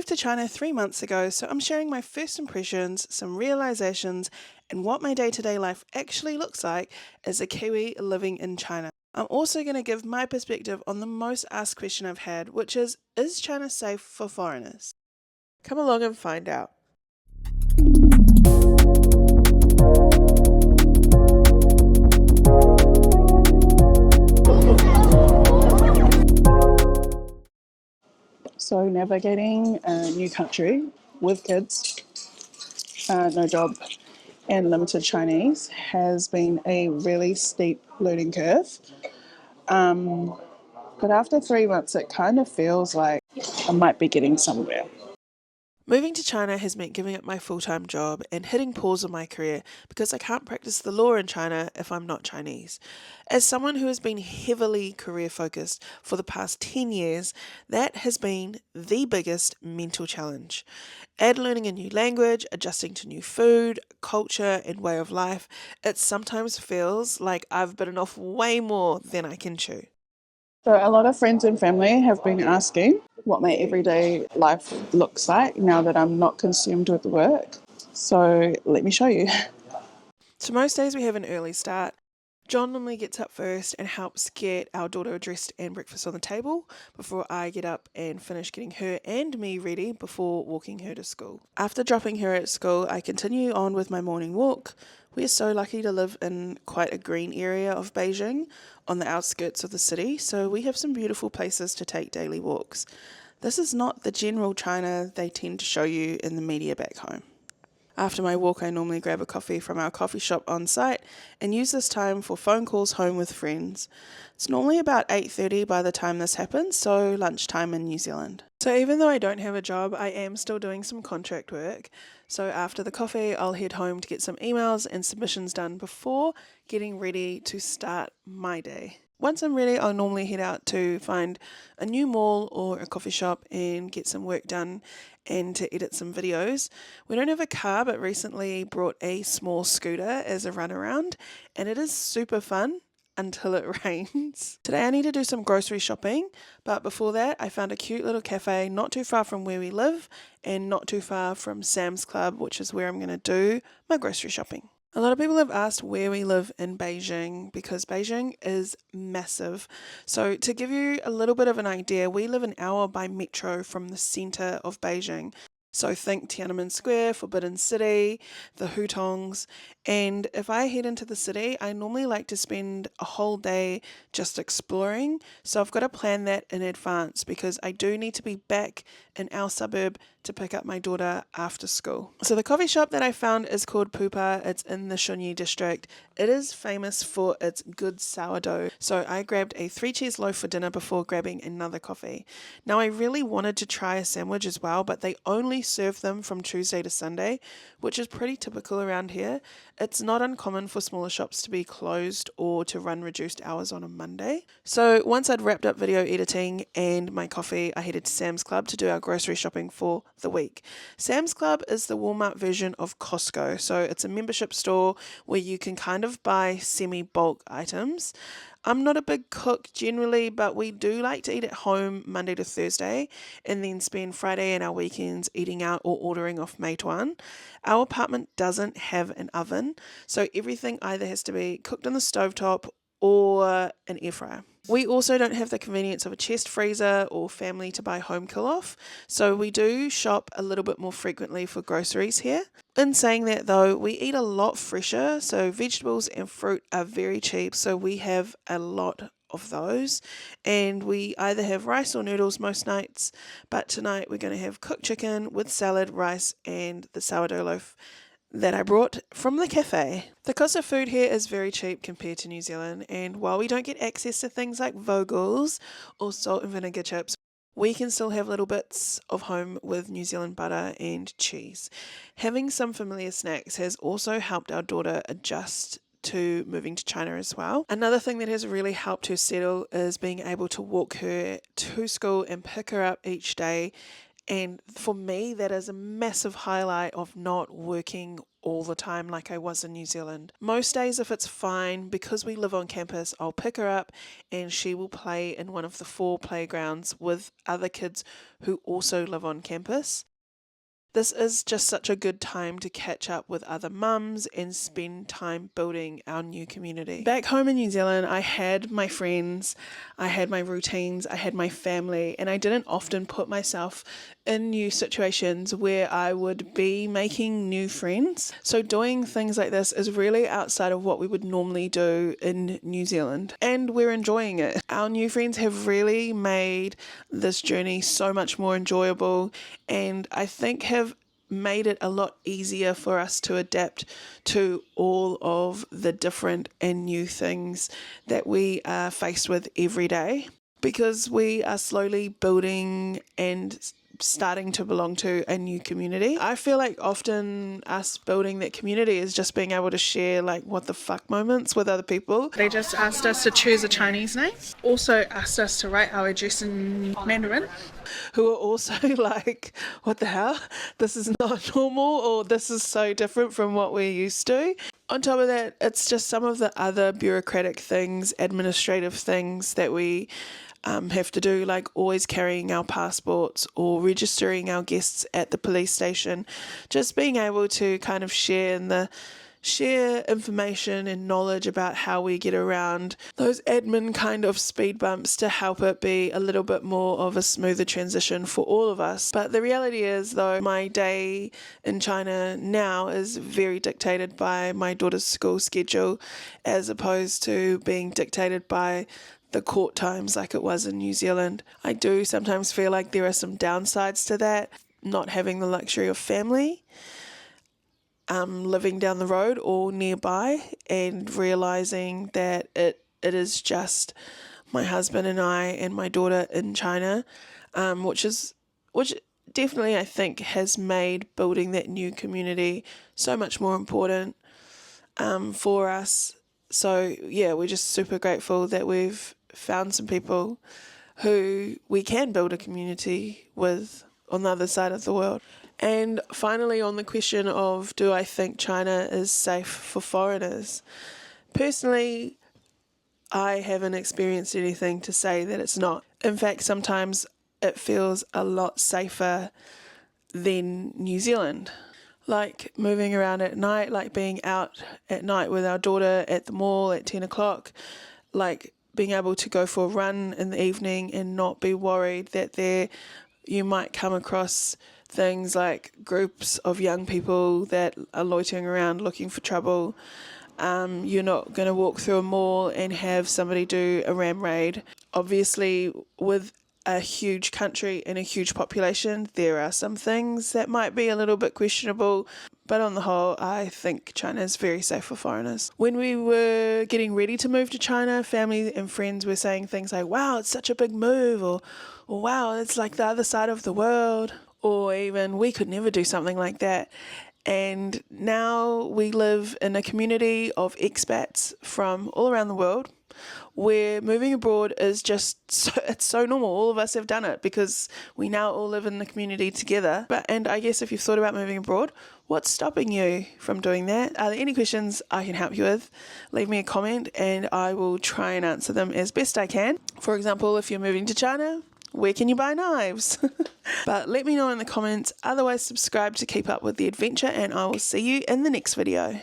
moved to China 3 months ago, so I'm sharing my first impressions, some realizations, and what my day-to-day life actually looks like as a Kiwi living in China. I'm also going to give my perspective on the most asked question I've had, which is China safe for foreigners? Come along and find out. So navigating a new country with kids, no job, and limited Chinese has been a really steep learning curve. But after 3 months, it kind of feels like I might be getting somewhere. Moving to China has meant giving up my full-time job and hitting pause on my career because I can't practice the law in China if I'm not Chinese. As someone who has been heavily career focused for the past 10 years, that has been the biggest mental challenge. Add learning a new language, adjusting to new food, culture, and way of life, it sometimes feels like I've bitten off way more than I can chew. So a lot of friends and family have been asking what my everyday life looks like now that I'm not consumed with work. So let me show you. So most days we have an early start. John normally gets up first and helps get our daughter dressed and breakfast on the table before I get up and finish getting her and me ready before walking her to school. After dropping her at school, I continue on with my morning walk. We are so lucky to live in quite a green area of Beijing on the outskirts of the city, so we have some beautiful places to take daily walks. This is not the general China they tend to show you in the media back home. After my walk, I normally grab a coffee from our coffee shop on site and use this time for phone calls home with friends. It's normally about 8:30 by the time this happens, so lunchtime in New Zealand. So even though I don't have a job, I am still doing some contract work. So after the coffee, I'll head home to get some emails and submissions done before getting ready to start my day. Once I'm ready, I'll normally head out to find a new mall or a coffee shop and get some work done and to edit some videos. We don't have a car, but recently brought a small scooter as a run around, and it is super fun until it rains. Today I need to do some grocery shopping, but before that I found a cute little cafe not too far from where we live and not too far from Sam's Club, which is where I'm going to do my grocery shopping. A lot of people have asked where we live in Beijing because Beijing is massive. So to give you a little bit of an idea, we live an hour by metro from the centre of Beijing. So think Tiananmen Square, Forbidden City, the Hutongs, and if I head into the city, I normally like to spend a whole day just exploring. So I've got to plan that in advance because I do need to be back in our suburb to pick up my daughter after school. So the coffee shop that I found is called Pupa. It's in the Shunyi district. It is famous for its good sourdough. So I grabbed a 3-cheese loaf for dinner before grabbing another coffee. Now I really wanted to try a sandwich as well, but they only serve them from Tuesday to Sunday, which is pretty typical around here. It's not uncommon for smaller shops to be closed or to run reduced hours on a Monday. So once I'd wrapped up video editing and my coffee, I headed to Sam's Club to do our grocery shopping for the week. Sam's Club is the Walmart version of Costco. So it's a membership store where you can kind of buy semi-bulk items. I'm not a big cook generally, but we do like to eat at home Monday to Thursday and then spend Friday and our weekends eating out or ordering off Meituan. Our apartment doesn't have an oven, so everything either has to be cooked on the stovetop or an air fryer. We also don't have the convenience of a chest freezer or family to buy home kill-off, so we do shop a little bit more frequently for groceries here. In saying that though, we eat a lot fresher, so vegetables and fruit are very cheap, so we have a lot of those, and we either have rice or noodles most nights, but tonight we're going to have cooked chicken with salad, rice, and the sourdough loaf that I brought from the cafe. The cost of food here is very cheap compared to New Zealand, and while we don't get access to things like Vogels or salt and vinegar chips, we can still have little bits of home with New Zealand butter and cheese. Having some familiar snacks has also helped our daughter adjust to moving to China as well. Another thing that has really helped her settle is being able to walk her to school and pick her up each day. And for me, that is a massive highlight of not working all the time like I was in New Zealand. Most days, if it's fine, because we live on campus, I'll pick her up and she will play in one of the 4 playgrounds with other kids who also live on campus. This is just such a good time to catch up with other mums and spend time building our new community. Back home in New Zealand, I had my friends, I had my routines, I had my family, and I didn't often put myself in new situations where I would be making new friends. So doing things like this is really outside of what we would normally do in New Zealand, and we're enjoying it. Our new friends have really made this journey so much more enjoyable, and I think have made it a lot easier for us to adapt to all of the different and new things that we are faced with every day, because we are slowly building and starting to belong to a new community. I feel like often us building that community is just being able to share like what the fuck moments with other people. They just asked us to choose a Chinese name, also asked us to write our address in Mandarin, who are also like, what the hell? This is not normal, or this is so different from what we're used to. On top of that, it's just some of the other bureaucratic things, administrative things that we have to do, like always carrying our passports or registering our guests at the police station. Just being able to kind of share information and knowledge about how we get around those admin kind of speed bumps to help it be a little bit more of a smoother transition for all of us. But the reality is, though, my day in China now is very dictated by my daughter's school schedule, as opposed to being dictated by the court times like it was in New Zealand. I do sometimes feel like there are some downsides to that, not having the luxury of family living down the road or nearby, and realizing that it is just my husband and I and my daughter in China, which definitely I think has made building that new community so much more important for us. So yeah, we're just super grateful that we've found some people who we can build a community with on the other side of the world. And finally, on the question of do I think China is safe for foreigners? Personally, I haven't experienced anything to say that it's not. In fact, sometimes it feels a lot safer than New Zealand. Like moving around at night, like being out at night with our daughter at the mall at 10 o'clock, like being able to go for a run in the evening and not be worried that you might come across things like groups of young people that are loitering around looking for trouble. You're not going to walk through a mall and have somebody do a ram raid. Obviously, with a huge country and a huge population, there are some things that might be a little bit questionable, but on the whole, I think China is very safe for foreigners. When we were getting ready to move to China, family and friends were saying things like, wow, it's such a big move, or wow, it's like the other side of the world, or even we could never do something like that. And now we live in a community of expats from all around the world, where moving abroad is it's so normal. All of us have done it because we now all live in the community together. And I guess if you've thought about moving abroad, what's stopping you from doing that? Are there any questions I can help you with? Leave me a comment and I will try and answer them as best I can. For example, if you're moving to China, where can you buy knives? But let me know in the comments. Otherwise, subscribe to keep up with the adventure, and I will see you in the next video.